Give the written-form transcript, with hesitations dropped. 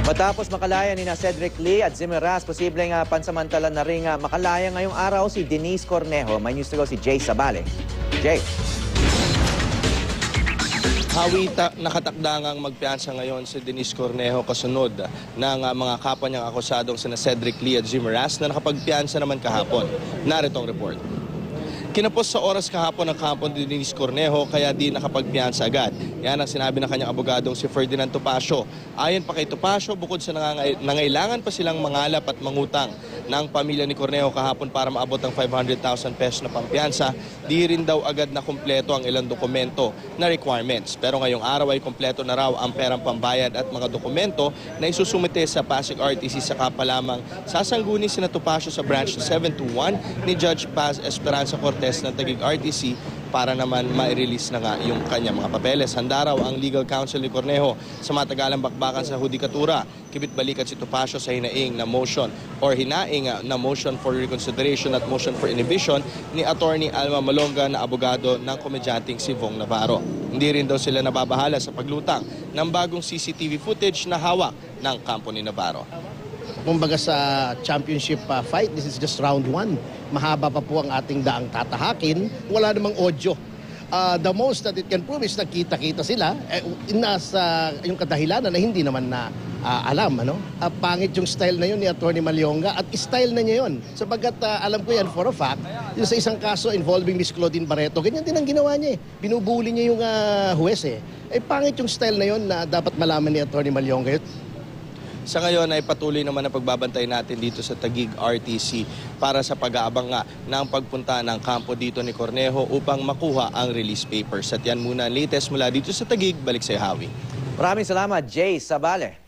Matapos makalaya ni Cedric Lee at Zimmer Ras, posibleng pansamantala na rin makalaya ngayong araw si Denise Cornejo. May news to go si Jay Sabale. Jay. Nakatakdangang magpiyansa ngayon si Denise Cornejo kasunod ng mga kapwa niyang akusadong sina Cedric Lee at Zimmer Ras na nakapagpiyansa naman kahapon. Narito ang report. Kinapos sa oras kahapon ng kampo ni Denise Cornejo kaya di nakapagpiyansa agad. Yan ang sinabi ng kanyang abogadong si Ferdinand Topacio. Ayon pa kay Topacio, bukod sa nangailangan pa silang mangalap at mangutang ng pamilya ni Cornejo kahapon para maabot ang 500,000 pesos na pampiyansa, di rin daw agad na kumpleto ang ilang dokumento na requirements. Pero ngayong araw ay kumpleto na raw ang perang pambayad at mga dokumento na isusumite sa Pasig RTC, saka pa lamang sasangguni sina Topacio sa branch 721 ni Judge Paz Esperanza Cortez ng Taguig RTC para naman ma-release na nga yung kanyang mga papeles. Handa raw ang legal counsel ni Cornejo sa matagalang bakbakan sa hudikatura. Kibit-balikat si Topacio sa hinaing na motion na motion for reconsideration at motion for inhibition ni Attorney Alma Malonga na abogado ng komedyanteng si Vong Navarro. Hindi rin daw sila nababahala sa paglutang ng bagong CCTV footage na hawak ng kampo ni Navarro. Kumbaga sa championship fight, this is just round 1. Mahaba pa po ang ating daang tatahakin. Wala namang audio. The most that it can prove is nakita-kita sila. Nasa yung kadahilanan na hindi naman na alam. Pangit yung style na yun ni Atty. Malonga at style na niya yun. Sabagat alam ko yan for a fact, yung sa isang kaso involving Miss Claudine Barreto, ganyan din ang ginawa niya. Binubuli niya yung huwes pangit yung style na yun na dapat malaman ni Atty. Malonga yun. Sa ngayon ay patuloy naman ang pagbabantay natin dito sa Taguig RTC para sa pag-aabang nga ng pagpunta ng kampo dito ni Cornejo upang makuha ang release papers. At yan muna latest mula dito sa Taguig. Balik sa Hawi. Maraming salamat, Jay Sabale.